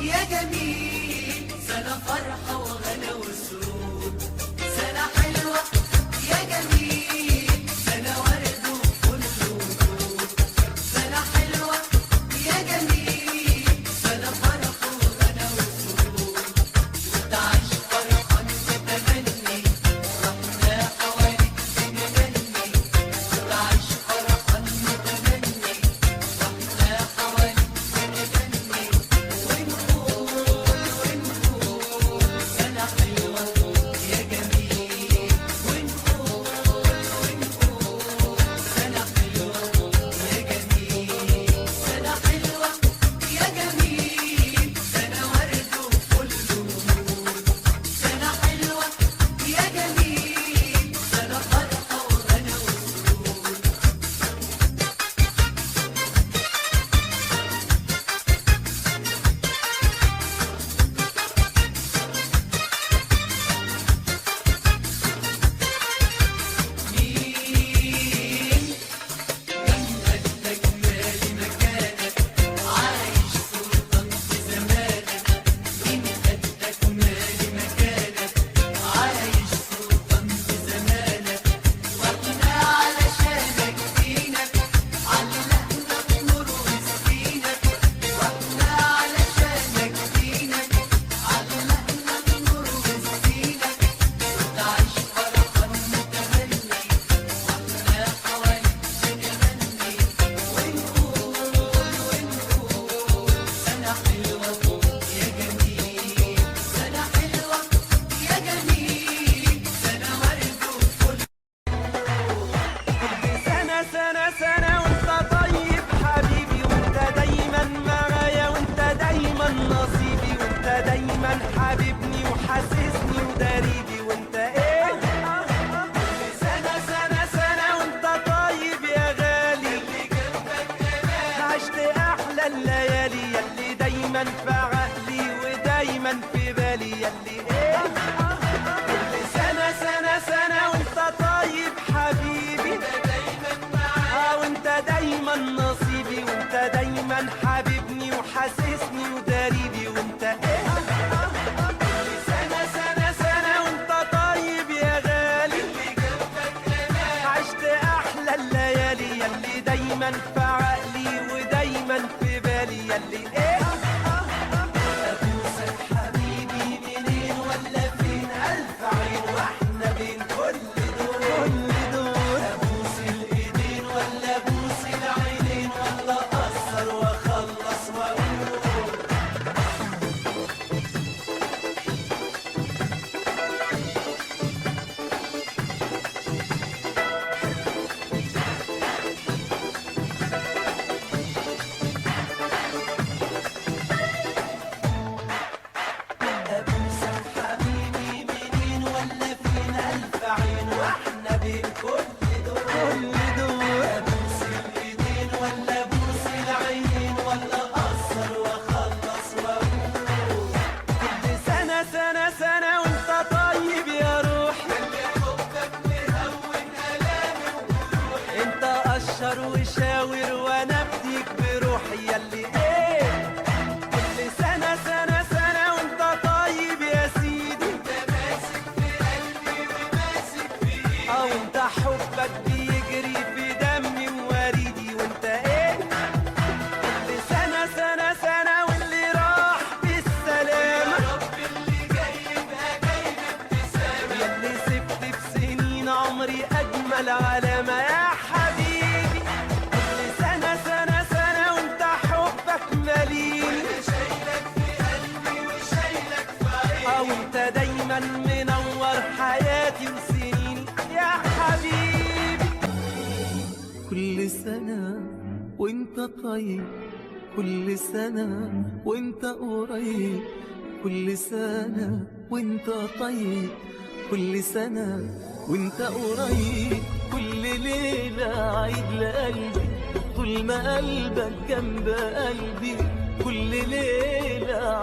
يا جميل، سنة فرحة وغلا وسرور، سنة حلوة يا جميل، سنة ورد وفل ونور، سنة حلوة يا جميل، سنة فرحة وغلا وسرور، وتعيش فرحان متمني، واحنا حواليك بنغني، وتعيش فرحان متمني، واحنا حواليك بنغني، ونقول سنة حلوة يا جميل، ونقول سنة حلوة يا جميل، سنة حلوة يا جميل، سنة ورد وفل ونور، سنة حلوة يا جميل، سنة فرحة وغنى وسرور. سنة وانت طيب حبيبي، وانت دايما معايا، وانت دايما نصيبي، وانت دايما حبيبني وحاسسني وداريبي، وانت ايه سنة وانت طيب يا غالي، عشت احلى الليالي، يلي دايما في عقلي ودايما في بالي، يلي ايه سنة وانت طيب حبيبي، وانت دايما نصيبي، وانت دايما حبيبني وحاسسني وداريبي، وانت ايه سنة وانت طيب يا غالي، عشت احلى الليالي، يلي دايما في عقلي ودايما في بالي، يلي ايه ابوسك حبيبي منين ولا فين، الف عين واحنا بين كل دول ابوس الايدين ولا ابوس العينين، ولا اقصر واخلص واقول ابوسك حبيبي منين ولا فين، الف عين واحنا بين كل دول ابوس الايدين ولا ابوس العينين، ولا اقصر واخلص واقول كل سنة وانت طيب يا روحي، يلي حبك مهون الامي وجروحي، انت قشر وشاور وانا بديك بروحي، يلي ايه كل سنة وانت طيب يا سيدي، انت ماسك في قلبي وماسك في ايدي، وانت حبك بيجري في دمي ووريدي، وانت ايه كل سنة واللي راح بالسلامة، يا رب اللي جاي يبقى جاي بابتسامة، يلي سبت في سنين عمري اجمل علامة يا حبيبي، كل سنة وانت حبك مليني، وانا شايلك في قلبي وشايلك في عيني، وانت دايما منور حياتي وسنيني يا حبيبي، كل سنة وانت طيب، كل سنة وانت قريب، كل سنة وانت طيب، كل سنة وانت قريب، كل ليلة عيد لقلبي، طول ما قلبك جنب قلبي، كل ليلة